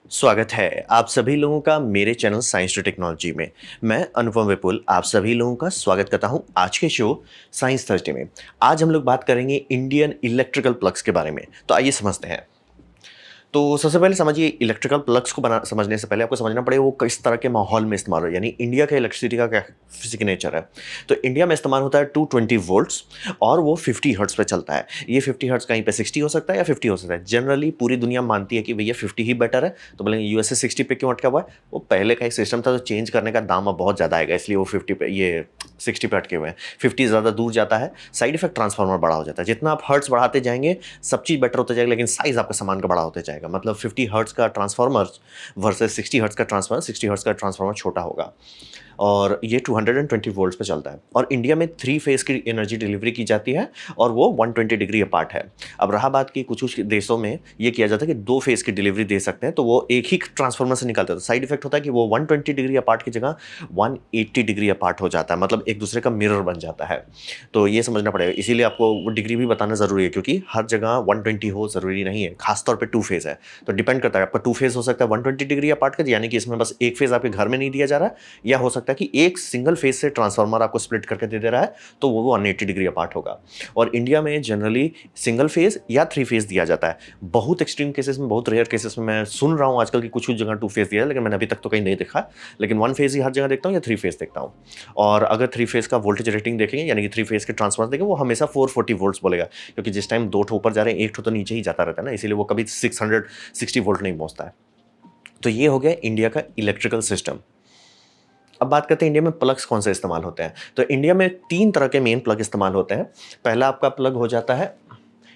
स्वागत है आप सभी लोगों का मेरे चैनल साइंस टू टेक्नोलॉजी में। मैं अनुपम विपुल आप सभी लोगों का स्वागत करता हूं आज के शो साइंस थर्सडे में। आज हम लोग बात करेंगे इंडियन इलेक्ट्रिकल प्लग्स के बारे में। तो आइए समझते हैं। तो सबसे पहले समझिए, इलेक्ट्रिकल प्लग्स को बना समझने से पहले आपको समझना पड़ेगा वो किस तरह के माहौल में इस्तेमाल हो, यानी इंडिया के इलेक्ट्रिसिटी का क्या सिग्नेचर है। तो इंडिया में इस्तेमाल होता है 220 वोल्ट्स और वो 50 हर्ट्ज पे चलता है। ये 50 हर्ट्ज कहीं पे 60 हो सकता है या 50 हो सकता है। जनरली पूरी दुनिया मानती है कि भैया 50 ही बेटर है। तो बोलेंगे यूएसए 60 पे क्यों अटका हुआ है? वो पहले का एक सिस्टम था, तो चेंज करने का दाम अब बहुत ज़्यादा आएगा, इसलिए वो 50 पे ये 60 पे अटके हुए हैं। 50 ज़्यादा दूर जाता है, साइड इफेक्ट ट्रांसफार्मर बड़ा हो जाता है। जितना आप हर्ट्ज बढ़ाते जाएंगे सब चीज़ बेटर होता जाएगा, लेकिन साइज आपका सामान का बड़ा होता जाएगा। मतलब 50 हर्ट्ज का ट्रांसफार्मर वर्सेस 60 हर्ट्ज का ट्रांसफार्मर, 60 हर्ट्ज का ट्रांसफार्मर छोटा होगा और ये 220 वोल्ट्स पे चलता है। और इंडिया में 3 फेज की एनर्जी डिलीवरी की जाती है और वो 120 डिग्री अपार्ट है। अब रहा बात कि कुछ देशों में ये किया जाता है कि 2 फेज की डिलीवरी दे सकते हैं, तो वो एक ही ट्रांसफार्मर से निकलता है। तो साइड इफेक्ट होता है कि वो 120 डिग्री अपार्ट की जगह 180 डिग्री अपार्ट हो जाता है, मतलब एक दूसरे का मिरर बन जाता है। तो ये समझना पड़ेगा, इसीलिए आपको वो डिग्री भी बताना ज़रूरी है, क्योंकि हर जगह 120 हो ज़रूरी नहीं है, खासतौर पर 2 फेज है। तो डिपेंड करता है, आपका 2 फेज हो सकता है 120 डिग्री अपार्ट का, यानी कि इसमें बस एक फेज आपके घर में नहीं दिया जा रहा है, या हो सकता है कि एक सिंगल फेज से ट्रांसफार्मर आपको स्प्लिट करके दे रहा है, तो वो 180 डिग्री अपार्ट होगा। और इंडिया में जनरली सिंगल फेज या 3 फेज दिया जाता है। बहुत एक्सट्रीम केसेस में, बहुत रेयर केसेस में मैं सुन रहा हूँ आजकल की कुछ जगह 2 फेज दिया है, लेकिन मैंने अभी तक तो कहीं नहीं देखा। लेकिन 1 फेज ही हर जगह देखता हूँ या 3 फेज देखता हूँ। और अगर 3 फेज का वोल्टेज रेटिंग देखेंगे, यानी कि 3 फेज के ट्रांसफार्मर देखेंगे, वो हमेशा 440 वोल्ट्स बोलेगा, क्योंकि जिस टाइम 2 ठो ऊपर जा रहे हैं 1 ठो तो नीचे ही जाता रहता है ना, इसीलिए वो कभी 660 वोल्ट नहीं पहुंचता है। तो ये हो गया इंडिया का इलेक्ट्रिकल सिस्टम। अब बात करते हैं इंडिया में प्लग्स कौन से इस्तेमाल होते हैं। तो इंडिया में 3 तरह के मेन प्लग इस्तेमाल होते हैं। पहला आपका प्लग हो जाता है,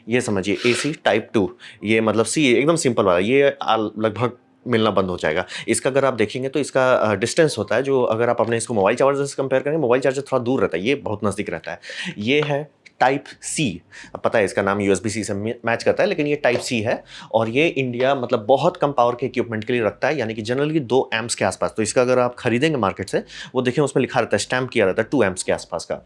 ये समझिए एसी टाइप 2। ये मतलब सी एकदम सिंपल वाला, ये लगभग मिलना बंद हो जाएगा। इसका अगर आप देखेंगे तो इसका डिस्टेंस होता है, जो अगर आप अपने इसको मोबाइल चार्जर से कंपेयर करेंगे, मोबाइल चार्जर थोड़ा दूर रहता है, ये बहुत नज़दीक रहता है। ये है टाइप सी। अब पता है इसका नाम यूएसबी सी से मैच करता है, लेकिन ये टाइप सी है। और ये इंडिया मतलब बहुत कम पावर के इक्विपमेंट के लिए रखता है, यानी कि जनरली 2 एम्प्स के आसपास। तो इसका अगर आप खरीदेंगे मार्केट से, वो देखें उसमें लिखा रहता है, स्टैम्प किया रहता है 2 एम्प्स के आसपास का।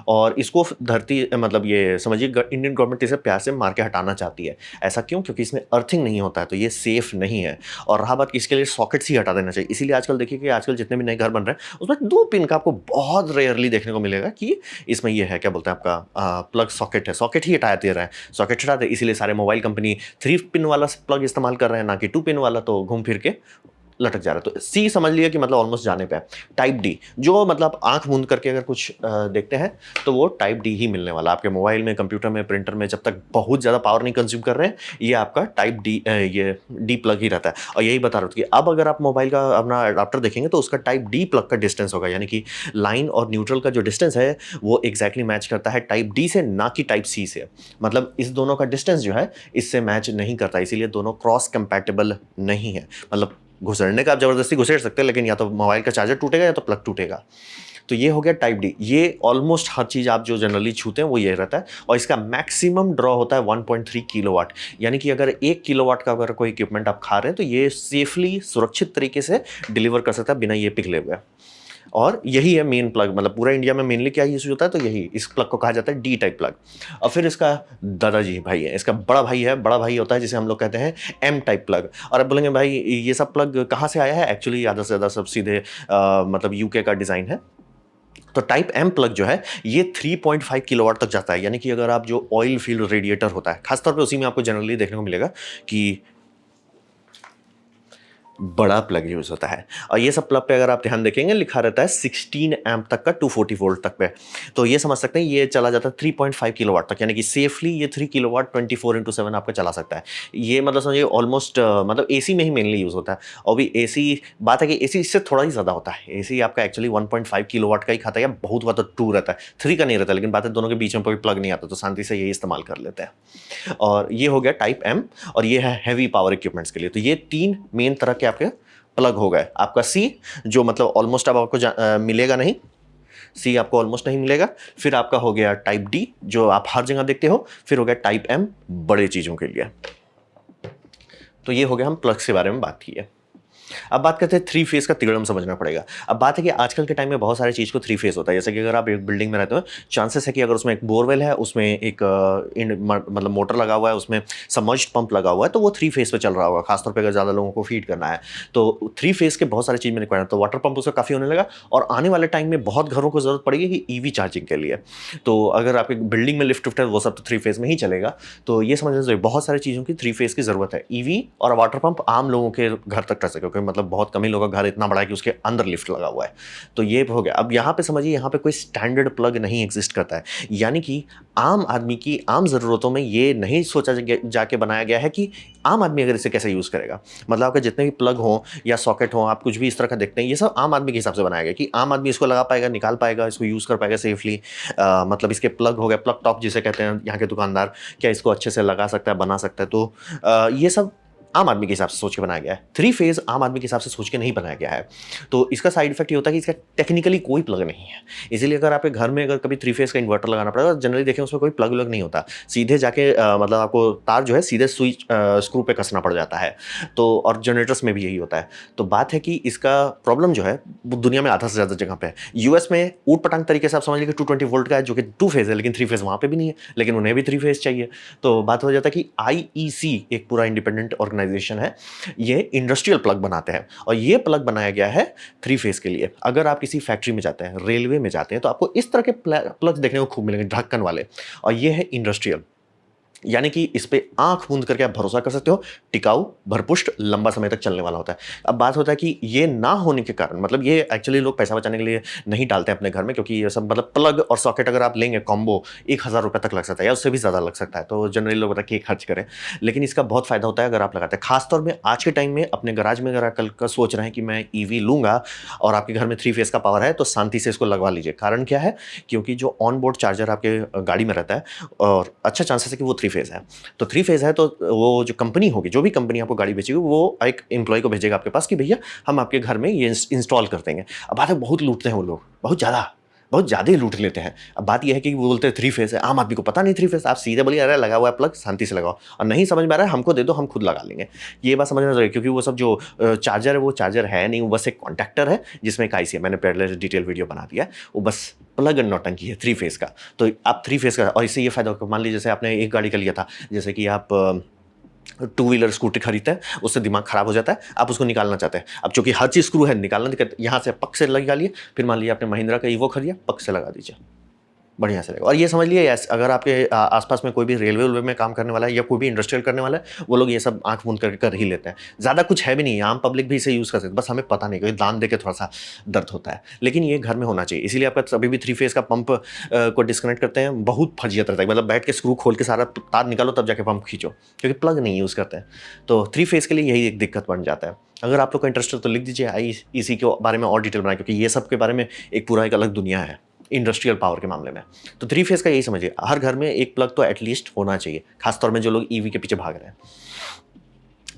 और इसको धरती मतलब ये समझिए इंडियन गवर्नमेंट इसे प्यार से मार के हटाना चाहती है। ऐसा क्यों? क्योंकि इसमें अर्थिंग नहीं होता है, तो ये सेफ नहीं है। और रहा बात कि इसके लिए सॉकेट्स ही हटा देना चाहिए। इसीलिए आजकल देखिए कि आजकल जितने भी नए घर बन रहे हैं उसमें 2 पिन का आपको बहुत रेयरली देखने को मिलेगा कि इसमें ये है, क्या बोलते हैं, आपका प्लग सॉकेट है। सॉकेट ही हटा दे रहे हैं, सॉकेट हटा दे, इसीलिए सारे मोबाइल कंपनी 3 पिन वाला प्लग इस्तेमाल कर रहे हैं, ना कि 2 पिन वाला, तो घूम फिर के लटक जा रहा है। तो सी समझ लिया कि मतलब ऑलमोस्ट जाने पे है। टाइप डी, जो मतलब आंख मूंद करके अगर कुछ देखते हैं तो वो टाइप डी ही मिलने वाला। आपके मोबाइल में, कंप्यूटर में, प्रिंटर में जब तक बहुत ज़्यादा पावर नहीं कंज्यूम कर रहे हैं, ये आपका टाइप डी ये डी प्लग ही रहता है। और यही बता रहा हूँ कि अब अगर आप मोबाइल का अपना अडाप्टर देखेंगे तो उसका टाइप डी प्लग का डिस्टेंस होगा, यानी कि लाइन और न्यूट्रल का जो डिस्टेंस है वो एग्जैक्टली मैच करता है टाइप डी से, ना कि टाइप सी से। मतलब इस दोनों का डिस्टेंस जो है इससे मैच नहीं करता, इसीलिए दोनों क्रॉस कंपैटिबल नहीं है। मतलब घुसेड़ने का आप जबरदस्ती घुसेड़ सकते हैं, लेकिन या तो मोबाइल का चार्जर टूटेगा या तो प्लग टूटेगा। तो ये हो गया टाइप डी। ये ऑलमोस्ट हर चीज़ आप जो जनरली छूते हैं वो ये रहता है। और इसका मैक्सिमम ड्रॉ होता है 1.3 किलोवाट, यानी कि अगर 1 किलोवाट का अगर कोई इक्विपमेंट आप खा रहे हैं तो ये सेफली सुरक्षित तरीके से डिलीवर कर सकता है बिना ये पिघले हुए। और यही है मेन प्लग, मतलब पूरा इंडिया में मेनली क्या यूज होता है, तो यही इस प्लग को कहा जाता है डी टाइप प्लग। और फिर इसका दादाजी भाई है, इसका बड़ा भाई है, बड़ा भाई होता है जिसे हम लोग कहते हैं एम टाइप प्लग। और अब बोलेंगे भाई ये सब प्लग कहाँ से आया है? एक्चुअली ज़्यादा से ज़्यादा सब सीधे मतलब यूके का डिज़ाइन है। तो टाइप एम प्लग जो है ये 3.5 किलोवाट तक जाता है, यानी कि अगर आप जो ऑयल फील्ड रेडिएटर होता है, खासतौर पे उसी में आपको जनरली देखने को मिलेगा कि बड़ा प्लग यूज होता है। और ये सब प्लग पे अगर आप ध्यान देखेंगे लिखा रहता है 16 एम्प तक का 240 वोल्ट तक पे। तो ये समझ सकते हैं ये चला जाता है 3.5 किलोवाट तक, यानी कि सेफली ये 3 किलोवाट 24/7 आपका चला सकता है। ये मतलब समझिए ऑलमोस्ट मतलब एसी में ही मेनली यूज होता है। और भी एसी, बात है कि एसी इससे थोड़ा ही ज़्यादा होता है। एसी आपका एक्चुअली 1.5 किलोवाट का ही खाता है, या बहुत हुआ तो 2 रहता है, 3 का नहीं रहता। लेकिन बात है दोनों के बीच में कोई प्लग नहीं आता, तो शांति से यही इस्तेमाल कर लेते हैं। और ये हो गया टाइप एम, और ये है हैवी पावर इक्विपमेंट्स के लिए। तो ये 3 मेन तरह के आपके प्लग हो गए। आपका सी, जो मतलब ऑलमोस्ट अब आपको मिलेगा नहीं, सी आपको ऑलमोस्ट नहीं मिलेगा। फिर आपका हो गया टाइप डी, जो आप हर जगह देखते हो। फिर हो गया टाइप एम, बड़े चीज़ों के लिए। तो ये हो गया, हम प्लग्स के बारे में बात की है। अब बात करते हैं थ्री फेस का तिगड़म समझना पड़ेगा। अब बात है कि आजकल के टाइम में बहुत सारी चीज़ को थ्री फेस होता है। जैसे कि अगर आप एक बिल्डिंग में रहते हो, चांसेस है कि अगर उसमें एक बोरवेल है, उसमें एक मतलब मोटर लगा हुआ है, उसमें सबमर्ज्ड पंप लगा हुआ है, तो वो थ्री फेस पे चल रहा होगा, खासतौर पे अगर ज़्यादा लोगों को फीड करना है। तो थ्री फेस के बहुत सारी चीज़ में रिक्वायरमेंट, तो वाटर पंप उसका काफ़ी होने लगा और आने वाले टाइम में बहुत घरों को ज़रूरत पड़ेगी कि ईवी चार्जिंग के लिए। तो अगर आपकी बिल्डिंग में लिफ्ट है, वो सब तो थ्री फेस में ही चलेगा। तो ये समझना चाहिए, बहुत सारी चीज़ों की थ्री फेस की ज़रूरत है। ईवी और वाटर पंप आम लोगों के घर तक कर सके, क्योंकि मतलब बहुत कम ही लोगों का घर इतना बड़ा है कि उसके अंदर लिफ्ट लगा हुआ है। तो ये हो गया। अब यहाँ पे समझिए, यहाँ पे कोई स्टैंडर्ड प्लग नहीं एग्जिस्ट करता है, यानी कि आम आदमी की आम ज़रूरतों में ये नहीं सोचा जाके बनाया गया है कि आम आदमी अगर इसे कैसे यूज़ करेगा। मतलब आपके जितने भी प्लग हों या सॉकेट हों, आप कुछ भी इस तरह का देखते हैं, ये सब आम आदमी के हिसाब से बनाया गया कि आम आदमी इसको लगा पाएगा, निकाल पाएगा, इसको यूज़ कर पाएगा सेफली। मतलब इसके प्लग हो गए, प्लग टॉप जिसे कहते हैं यहाँ के दुकानदार, क्या इसको अच्छे से लगा सकता है, बना सकता है। तो ये सब आम आदमी के हिसाब से सोच के बनाया गया है। थ्री फेज आम आदमी के हिसाब से सोच के नहीं बनाया गया है। तो इसका साइड इफेक्ट ये होता है कि इसका टेक्निकली कोई प्लग नहीं है। इसीलिए अगर आपके घर में अगर कभी थ्री फेज का इन्वर्टर लगाना पड़ेगा, जनरली देखें उसमें कोई प्लग व्लग नहीं होता, सीधे जाके मतलब आपको तार जो है सीधे स्विच स्क्रू पे कसना पड़ जाता है। तो और जनरेटर्स में भी यही होता है। तो बात है कि इसका प्रॉब्लम जो है वो दुनिया में आधा से ज़्यादा जगह पे है। यूएस में ऊट पटांग तरीके से आप समझ लीजिए 220 वोल्ट का है, जो कि टू फेज है, लेकिन थ्री फेज वहाँ पे भी नहीं है, लेकिन उन्हें भी थ्री फेज चाहिए। तो बात हो जाता है कि आईईसी एक पूरा इंडिपेंडेंट ऑर्गेनाइजेशन है, ये इंडस्ट्रियल प्लग बनाते हैं और ये प्लग बनाया गया है थ्री फेस के लिए। अगर आप किसी फैक्ट्री में जाते हैं, रेलवे में जाते हैं, तो आपको इस तरह के प्लग्स देखने को खूब मिलेंगे, ढक्कन वाले, और ये है इंडस्ट्रियल, यानी कि इस पे आंख मूंद करके आप भरोसा कर सकते हो, टिकाऊ, भरपुष्ट, लंबा समय तक चलने वाला होता है। अब बात होता है कि ये ना होने के कारण, मतलब ये एक्चुअली लोग पैसा बचाने के लिए नहीं डालते हैं अपने घर में, क्योंकि ये सब मतलब प्लग और सॉकेट अगर आप लेंगे कॉम्बो 1,000 रुपये तक लग सकता है या उससे भी ज़्यादा लग सकता है। तो जनरली लोग बताते हैं कि खर्च करें, लेकिन इसका बहुत फायदा होता है अगर आप लगाते हैं। खासतौर में आज के टाइम में अपने गराज में अगर आप कल का सोच रहे हैं कि मैं ईवी लूंगा और आपके घर में थ्री फेस का पावर है, तो शांति से इसको लगवा लीजिए। कारण क्या है, क्योंकि जो ऑन बोर्ड चार्जर आपके गाड़ी में रहता है और अच्छा चांसेस है कि वो थ्री फेस है। तो थ्री फेज है, तो वो जो कंपनी होगी, जो भी कंपनी आपको गाड़ी बेचेगी, वो एक एम्प्लॉय को भेजेगा आपके पास कि भैया हम आपके घर में ये इंस्टॉल कर देंगे। अब बात है, बहुत लूटते हैं वो लोग, बहुत ज़्यादा ही लूट लेते हैं। अब बात यह है कि वो बोलते हैं थ्री फेस है, आम आदमी को पता नहीं थ्री फेस। आप सीधे बोलिए अरे लगा हुआ है प्लग, शांति से लगाओ, और नहीं समझ में आ रहा है हमको दे दो, हम खुद लगा लेंगे। ये बात समझना जरूरी है, क्योंकि वो सब जो चार्जर है वो चार्जर है नहीं, वो बस एक कॉन्टैक्टर है जिसमें एक आईसी है। मैंने पहले डिटेल वीडियो बना दिया है, वो बस प्लग एंड नौटंकी है थ्री फेस का। तो आप थ्री फेस का, और इससे ये फायदा होगा, मान लीजिए जैसे आपने एक गाड़ी का लिया था, जैसे कि आप टू व्हीलर स्कूटी खरीदते हैं, उससे दिमाग खराब हो जाता है, आप उसको निकालना चाहते हैं। अब चूंकि हर चीज़ स्क्रू है, निकालना दिक्कत, यहाँ से पक से लगा लिए, फिर मान लीजिए आपने महिंद्रा का ईवो खरीदा, पक से लगा दीजिए, बढ़िया से रहेगा। और ये समझ लिए अगर आपके आसपास में कोई भी रेलवे में काम करने वाला है या कोई भी इंडस्ट्रियल करने वाला है, वो लोग ये सब आंख मूंद करके कर ही लेते हैं। ज़्यादा कुछ है भी नहीं, आम पब्लिक भी इसे यूज़ कर सकते, बस हमें पता नहीं, क्योंकि दान देके थोड़ा सा दर्द होता है, लेकिन ये घर में होना चाहिए। इसीलिए आपका कभी भी थ्री फेस का पंप को डिस्कनेक्ट करते हैं, बहुत फर्जियत रहता है, मतलब बैठ के स्क्रू खोल के सारा तार निकालो तब जाके पंप खींचो, क्योंकि प्लग नहीं यूज़ करते हैं। तो थ्री फेस के लिए यही एक दिक्कत बन जाता है। अगर आप लोग का इंटरेस्ट है तो लिख दीजिए, इसी के बारे में और डिटेल बनाए, क्योंकि ये सब के बारे में एक पूरा एक अलग दुनिया है इंडस्ट्रियल पावर के मामले में। तो थ्री फेस का यही समझिए, हर घर में एक प्लग तो एटलीस्ट होना चाहिए, खासतौर में जो लोग ईवी के पीछे भाग रहे हैं।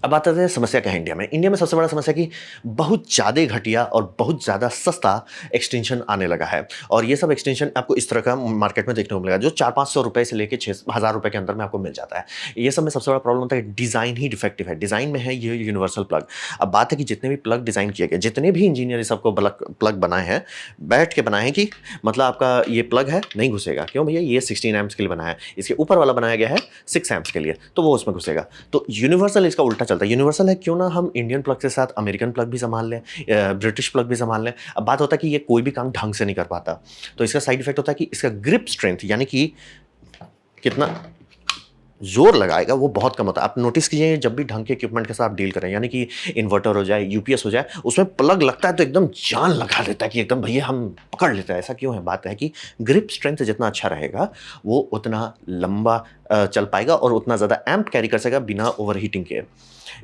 अब बात करते हैं समस्या क्या है इंडिया में। इंडिया में सबसे बड़ा समस्या कि बहुत ज़्यादा घटिया और बहुत ज़्यादा सस्ता एक्सटेंशन आने लगा है, और ये सब एक्सटेंशन आपको इस तरह का मार्केट में देखने को मिलेगा, जो 400-500 रुपये से लेकर 6,000 रुपये के अंदर में आपको मिल जाता है। ये सब में सबसे बड़ा प्रॉब्लम होता है डिज़ाइन ही डिफेक्टिव है। डिज़ाइन में है ये यूनिवर्सल प्लग। अब बात है कि जितने भी प्लग डिज़ाइन किए गए, जितने भी इंजीनियर इस सबको प्लग बनाए हैं, बैठ के बनाए हैं कि मतलब आपका ये प्लग है नहीं घुसेगा, क्यों भैया, ये 16 एम्प्स के लिए बनाया है, इसके ऊपर वाला बनाया गया है 6 एम्प्स के लिए, तो वो उसमें घुसेगा। तो यूनिवर्सल इसका उल्टा चलता है। यूनिवर्सल है, क्यों ना हम इंडियन प्लग के साथ अमेरिकन प्लग भी संभाल लें, ब्रिटिश प्लग भी संभाल लें। अब बात होता है कि ये कोई भी काम ढंग से नहीं कर पाता, तो इसका साइड इफेक्ट होता है कि इसका ग्रिप स्ट्रेंथ, यानी कि कितना जोर लगाएगा, वो बहुत कम होता है। आप नोटिस कीजिए, जब भी ढंग के इक्विपमेंट के साथ डील करें, यानी कि इन्वर्टर हो जाए, यूपीएस हो जाए, उसमें प्लग लगता है तो एकदम जान लगा देता है कि एकदम भैया हम पकड़ लेते हैं। ऐसा क्यों है? बात है कि ग्रिप स्ट्रेंथ जितना अच्छा रहेगा, वो उतना लंबा चल पाएगा और उतना ज़्यादा एम्प कैरी कर सकेगा बिना ओवर हीटिंग के।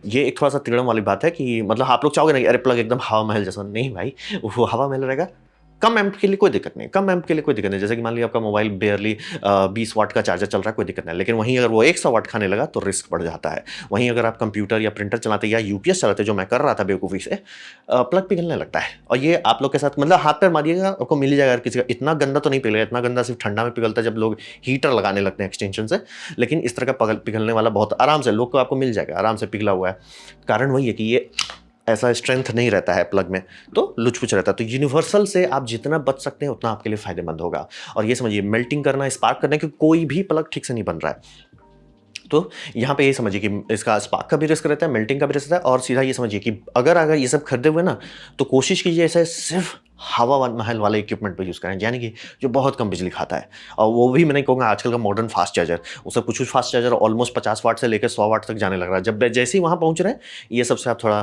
ये एक थोड़ा सा तिगड़म वाली बात है कि मतलब आप लोग चाहोगे ना कि अरे प्लग एकदम हवा महल जैसा, नहीं भाई, वो हवा महल रहेगा। कम एम्प के लिए कोई दिक्कत नहीं, कम एम्प के लिए कोई दिक्कत नहीं। जैसे कि मान लीजिए आपका मोबाइल बेयरली 20 वाट का चार्जर चल रहा है, कोई दिक्कत नहीं, लेकिन वहीं अगर वो 100 वाट खाने लगा तो रिस्क बढ़ जाता है। वहीं अगर आप कंप्यूटर या प्रिंटर चलाते या यूपीएस चलाते, जो मैं कर रहा था बेवकूफ़ी से, प्लग पिघलने लगता है। और ये आप लोग के साथ मतलब हाथ पैर मारिएगा, आपको मिल ही जाएगा। किसी का इतना गंदा तो नहीं पिघलेगा, इतना गंदा सिर्फ ठंडा में पिघलता है जब लोग हीटर लगाने लगते हैं एक्सटेंशन से, लेकिन इस तरह का पिघलने वाला बहुत आराम से लोग को आपको मिल जाएगा, आराम से पिघला हुआ है। कारण वही है कि ये ऐसा स्ट्रेंथ नहीं रहता है प्लग में, तो लुच-पुच रहता है। तो यूनिवर्सल से आप जितना बच सकते हैं उतना आपके लिए फ़ायदेमंद होगा। और ये समझिए मेल्टिंग करना, स्पार्क करना, क्योंकि कोई भी प्लग ठीक से नहीं बन रहा है। तो यहाँ पे ये समझिए कि इसका स्पार्क का भी रिस्क रहता है, मेल्टिंग का भी रिस्क रहता है, और सीधा ये समझिए कि अगर ये सब खरीदे हुए ना, तो कोशिश कीजिए ऐसे सिर्फ महल वाले इक्विपमेंट पे यूज़ करें, यानी कि जो बहुत कम बिजली खाता है। और वो भी मैं नहीं कहूँगा आजकल का मॉडर्न फास्ट चार्जर, उससे कुछ-कुछ फास्ट चार्जर ऑलमोस्ट 50 वाट से लेकर 100 वाट तक जाने लग रहा है। जब जैसे ही वहाँ पहुँच रहे हैं, ये सबसे आप थोड़ा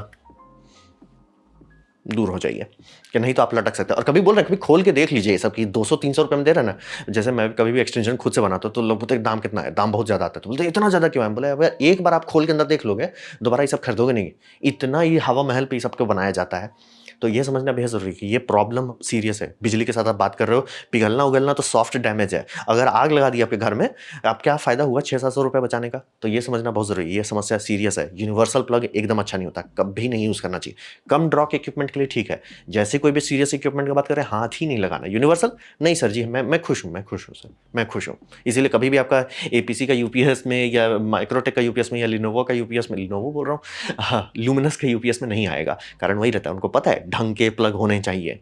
दूर हो जाइए, कि नहीं तो आप लटक सकते हैं। और कभी बोल रहे हैं, कभी खोल के देख लीजिए ये सब कि 200-300 रुपए में दे रहे हैं ना। जैसे मैं कभी भी एक्सटेंशन खुद से बनाता हूँ, तो लोग बोलते हैं दाम कितना है? दाम बहुत ज़्यादा आता है। तो बोलते हैं इतना ज़्यादा क्यों है? बोले अबे एक बार आप खोल के अंदर देख लोगे, दोबारा ये सब खरीदोगे नहीं। इतना ये हवा महल पे ये सब को बनाया जाता है। तो ये समझना बेहद ज़रूरी है कि ये प्रॉब्लम सीरियस है। बिजली के साथ आप बात कर रहे हो, पिघलना-उगलना तो सॉफ्ट डैमेज है। अगर आग लगा दी आपके घर में, अब क्या फ़ायदा हुआ 600-700 रुपए बचाने का? तो ये समझना बहुत ज़रूरी है। ये समस्या सीरियस है। यूनिवर्सल प्लग एकदम अच्छा नहीं होता, कभी नहीं यूज़ करना चाहिए। कम ड्रॉ के इक्विपमेंट के लिए ठीक है। जैसे कोई भी सीरियस इक्विपमेंट की बात करें, हाथ ही नहीं लगाना। यूनिवर्सल नहीं सर जी, मैं खुश हूँ, मैं खुश हूँ सर, मैं खुश हूँ। इसीलिए कभी भी आपका एपीसी का यूपीएस में या माइक्रोटेक का यूपीएस में या लिनोवो का यूपीएस में, लिनोवो बोल रहा हूँ, हाँ, ल्यूमिनस का यूपीएस में नहीं आएगा। कारण वही रहता है, उनको पता है ढंग के प्लग होने चाहिए।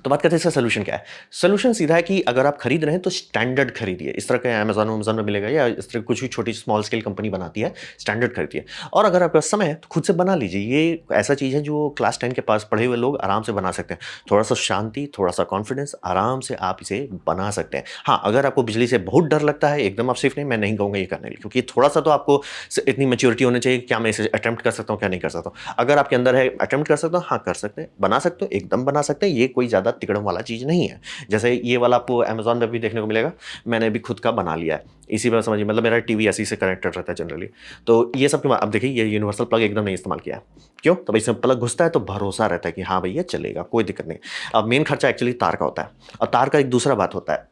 तो बात करते हैं इसका सोल्यूशन क्या है? सोल्यूशन सीधा है कि अगर आप खरीद रहे हैं तो स्टैंडर्ड खरीदिए। इस तरह का अमेज़न में मिलेगा, या इस तरह कुछ भी छोटी स्मॉल स्केल कंपनी बनाती है, स्टैंडर्ड खरीदिए। और अगर आपके पास समय है तो खुद से बना लीजिए। ये ऐसा चीज़ है जो क्लास 10 के पास पढ़े हुए लोग आराम से बना सकते हैं। थोड़ा-सा शांति, थोड़ा-सा कॉन्फिडेंस, आराम से आप इसे बना सकते हैं। हाँ, अगर आपको बिजली से बहुत डर लगता है, एकदम आप सेफ नहीं, मैं नहीं कहूँगा ये करने के लिए, क्योंकि थोड़ा-सा तो आपको इतनी मैच्योरिटी होनी चाहिए कि क्या मैं इसे अटेम्प्ट कर सकता हूँ, क्या नहीं कर सकता हूँ। अगर आपके अंदर है अटेम्प्ट कर सकता हूँ, हाँ कर सकते हैं, बना सकते हो, एकदम बना सकते हैं। ये कोई ज़्यादा तिकड़म वाला चीज़ नहीं है। जैसे ये वाला आपको अमेज़न पे भी देखने को मिलेगा, मैंने भी खुद का बना लिया है। इसी वजह समझिए, मतलब मेरा टीवी ऐसे से कनेक्टेड रहता है जनरली। तो ये सब क्यों, अब देखिए ये यूनिवर्सल प्लग एकदम नहीं इस्तेमाल किया है। क्यों? तो इसमें प्लग घुसता है तो भरोसा रहता है कि हाँ भैया चलेगा, कोई दिक्कत नहीं। अब मेन खर्चा एक्चुअली तार का होता है, और तार का एक दूसरा बात होता है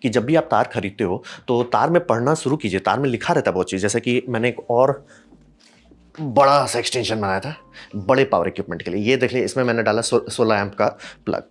कि जब भी आप तार खरीदते हो, तो तार में पढ़ना शुरू कीजिए। तार में लिखा रहता है बहुत चीज़, जैसे कि मैंने एक और बड़ा सा एक्सटेंशन बनाया था बड़े पावर इक्विपमेंट के लिए। ये देख लीजिए, इसमें मैंने डाला 16 एम्प का प्लग।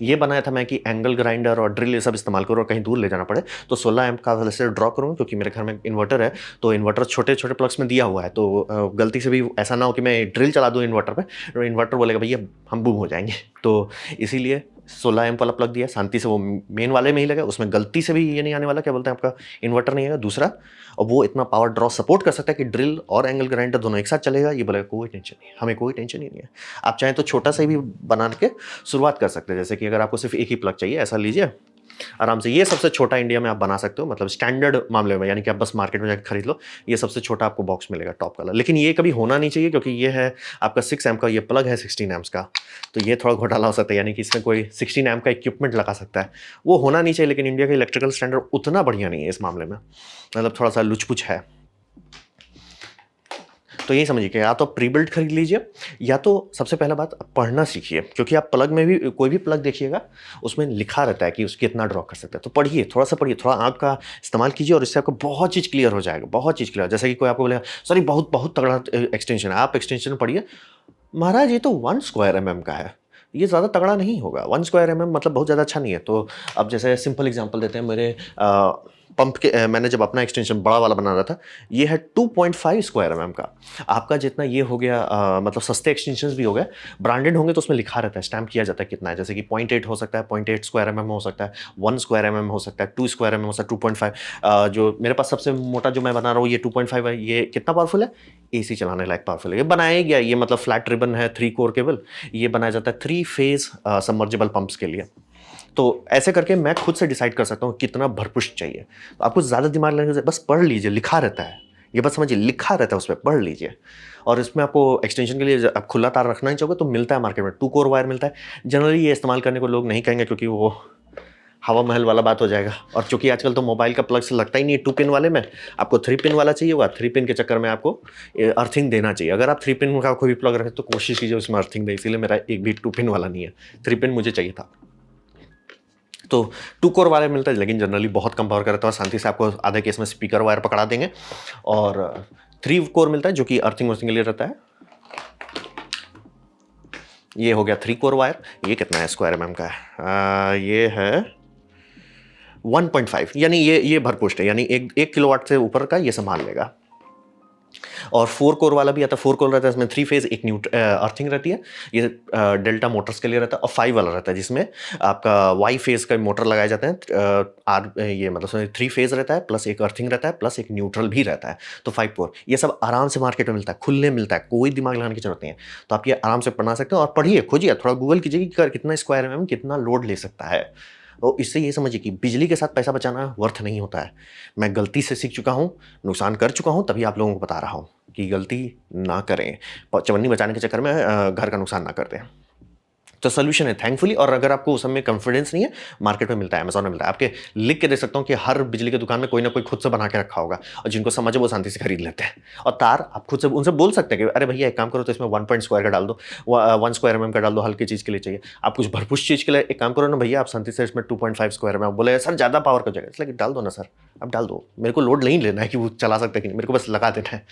ये बनाया था मैं कि एंगल ग्राइंडर और ड्रिल ये सब इस्तेमाल करूँ और कहीं दूर ले जाना पड़े, तो 16 एम्प का वैसे ड्रॉ करूँ, क्योंकि मेरे घर में इन्वर्टर है। तो इन्वर्टर छोटे-छोटे प्लग्स में दिया हुआ है, तो गलती से भी ऐसा ना हो कि मैं ड्रिल चला दूँ इन्वर्टर पे, तो इन्वर्टर बोलेगा भैया हम बूम हो जाएँगे। तो इसीलिए 16 एम्प वाला प्लग दिया, शांति से वो मेन वाले में ही लगा, उसमें गलती से भी ये नहीं आने वाला, क्या बोलते हैं आपका इन्वर्टर नहीं आएगा दूसरा, और वो इतना पावर ड्रॉ सपोर्ट कर सकता है कि ड्रिल और एंगल ग्राइंडर दोनों एक साथ चलेगा। ये बोलेगा कोई टेंशन नहीं, हमें कोई टेंशन ही नहीं है। आप चाहें तो छोटा सा भी बना के शुरुआत कर सकते हैं, जैसे कि अगर आपको सिर्फ एक ही प्लग चाहिए, ऐसा लीजिए आराम से। ये सबसे छोटा इंडिया में आप बना सकते हो, मतलब स्टैंडर्ड मामले में, यानी कि आप बस मार्केट में जाकर खरीद लो, ये सबसे छोटा आपको बॉक्स मिलेगा टॉप वाला। लेकिन ये कभी होना नहीं चाहिए, क्योंकि ये है आपका 6 एम्प का, ये प्लग है 16 एम्प्स का, तो ये थोड़ा घोटाला हो सकता है, यानी कि इसमें कोई 16 एम्प का इक्विपमेंट लगा सकता है, वो होना नहीं चाहिए। लेकिन इंडिया का इलेक्ट्रिकल स्टैंडर्ड उतना बढ़िया नहीं है इस मामले में, मतलब थोड़ा सा लुच-पुच है। तो यही समझिए कि या तो प्री बिल्ट खरीद लीजिए, या तो सबसे पहला बात आप पढ़ना सीखिए, क्योंकि आप प्लग में भी कोई भी प्लग देखिएगा, उसमें लिखा रहता है कि उसकी इतना ड्रॉ कर सकता है। तो पढ़िए, थोड़ा-सा पढ़िए, थोड़ा आँख का इस्तेमाल कीजिए, और इससे आपको बहुत चीज़ क्लियर हो जाएगा, बहुत चीज़ क्लियर। जैसे कि कोई आपको बोलेगा सर ये बहुत बहुत तगड़ा एक्सटेंशन है, आप एक्सटेंशन पढ़िए, महाराज ये तो 1 स्क्वायर एमएम का है, ये ज़्यादा तगड़ा नहीं होगा। 1 स्क्वायर एमएम मतलब बहुत ज़्यादा अच्छा नहीं है। तो अब जैसे सिंपल एग्ज़ाम्पल देते हैं, मेरे पंप के मैंने जब अपना एक्सटेंशन बड़ा वाला बना रहा था, ये है 2.5 स्क्वायर एमएम का। आपका जितना ये हो गया, मतलब सस्ते एक्सटेंशंस भी हो गए, ब्रांडेड होंगे तो उसमें लिखा रहता है, स्टैम्प किया जाता है कितना है, जैसे कि 0.8 हो सकता है, 0.8 स्क्वायर एमएम हो सकता है, 1 स्क्वायर एमएम हो सकता है, 2 स्क्वायर एमएम हो सकता है, 2.5। जो मेरे पास सबसे मोटा जो मैं बना रहा हूँ, ये 2.5 है। ये कितना पावरफुल है? एसी चलाने लायक पावरफुल है। ये बनाया ही गया, ये मतलब फ्लैट रिबन है, 3 कोर केबल। ये बनाया जाता है 3 फेज सबमर्जिबल पंप्स के लिए। तो ऐसे करके मैं खुद से डिसाइड कर सकता हूँ कितना भरपुष्ट चाहिए। तो आपको ज़्यादा दिमाग लगाने की ज़रूरत, बस पढ़ लीजिए, लिखा रहता है। ये बस समझिए, लिखा रहता है, उस पे पढ़ लीजिए। और इसमें आपको एक्सटेंशन के लिए आप खुला तार रखना ही चाहोगे तो मिलता है मार्केट में, 2 कोर वायर मिलता है। जनरली ये इस्तेमाल करने को लोग नहीं कहेंगे, क्योंकि वो हवा महल वाला बात हो जाएगा। और चूंकि आजकल तो मोबाइल का प्लग से लगता ही नहीं है 2 पिन वाले में, आपको 3 पिन वाला चाहिए होगा। 3 पिन के चक्कर में आपको अर्थिंग देना चाहिए। अगर आप 3 पिन का कोई भी प्लग रखें तो कोशिश कीजिए उसमें अर्थिंग दें। इसीलिए मेरा एक भी 2 पिन वाला नहीं है, 3 पिन मुझे चाहिए था। तो 2 कोर वाले मिलता है, लेकिन जनरली बहुत कम पावर का रहता है, शांति से आपको आधे केस में स्पीकर वायर पकड़ा देंगे। और 3 कोर मिलता है जो कि अर्थिंग वर्थिंग के लिए रहता है। ये हो गया 3 कोर वायर। ये कितना है स्क्वायर एमएम का है? ये है 1.5, यानी ये भरपुष्ट है, यानी एक किलोवाट से ऊपर का ये संभाल लेगा। और 4 कोर वाला भी आता है, 4 कोर रहता है, इसमें 3 फेज़, एक अर्थिंग रहती है, ये डेल्टा मोटर्स के लिए रहता है, और 5 वाला रहता है जिसमें आपका वाई फेज़ का मोटर लगाए जाते हैं। ये मतलब उसमें 3 फेज़ रहता है, प्लस एक अर्थिंग रहता है, प्लस एक न्यूट्रल भी रहता है, तो 5 कोर। ये सब आराम से मार्केट में मिलता है, खुले मिलता है, कोई दिमाग लगाने की ज़रूरत नहीं है। तो आप ये आराम से बना सकते हो, और पढ़िए, खोजिए, थोड़ा गूगल कीजिए कि कितना स्क्वायर एमएम कितना लोड ले सकता है। तो इससे ये समझिए कि बिजली के साथ पैसा बचाना वर्थ नहीं होता है। मैं गलती से सीख चुका हूँ, नुकसान कर चुका हूँ, तभी आप लोगों को बता रहा हूँ कि गलती ना करें। चवन्नी बचाने के चक्कर में घर का नुकसान ना कर दें। तो सॉल्यूशन है थैंकफुली। और अगर आपको उस सब में कॉन्फिडेंस नहीं है, मार्केट में मिलता है, अमेज़न में मिलता है। आपके लिख के दे सकता हूँ कि हर बिजली की दुकान में कोई ना कोई खुद से बना के रखा होगा, और जिनको समझ है वो शांति से खरीद लेते हैं। और तार आप खुद से उनसे बोल सकते हैं कि अरे भैया एक काम करो, तो इसमें 1 पॉइंट स्क्वायर का डाल दो, 1 स्क्वायर एमएम का डाल दो, हल्की चीज़ के लिए चाहिए। आप कुछ भरपूर चीज़ के लिए एक काम करो ना भैया, आप शांति से इसमें 2.5 स्क्वायर एमएम, बोले सर ज़्यादा पावर का जाएगा, इसलिए डाल दो ना सर, आप डाल दो, मेरे को लोड नहीं लेना है कि वो चला सकते हैं कि नहीं, मेरे को बस लगा देना है।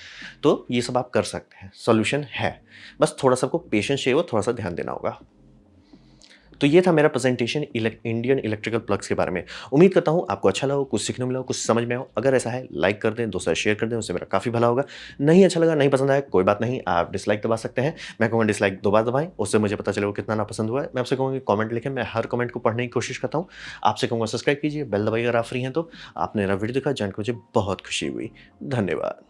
तो ये सब आप कर सकते हैं, सॉल्यूशन है, बस थोड़ा सा आपको पेशेंस चाहिए, थोड़ा सा ध्यान देना होगा। तो ये था मेरा प्रेजेंटेशन इंडियन इलेक्ट्रिकल प्लग्स के बारे में। उम्मीद करता हूँ आपको अच्छा लगा हो, कुछ सीखने मिला हो, कुछ समझ में आओ। अगर ऐसा है, लाइक कर दें, दोस्तों से शेयर कर दें, उससे मेरा काफ़ी भला होगा। नहीं अच्छा लगा, नहीं पसंद आया, कोई बात नहीं, आप डिसलाइक दबा सकते हैं। मैं कहूँगा डिसलाइक 2 बार दबाएं, उससे मुझे पता चलेगा कितना नापसंद हुआ है। मैं आपसे कहूँगा कमेंट लिखें, मैं हर कमेंट को पढ़ने की कोशिश करता हूँ। आपसे कहूँगा सब्सक्राइब कीजिए, बेल दबाइए अगर आप फ्री हैं तो। आपने मेरा वीडियो देखा, जान के मुझे बहुत खुशी हुई। धन्यवाद।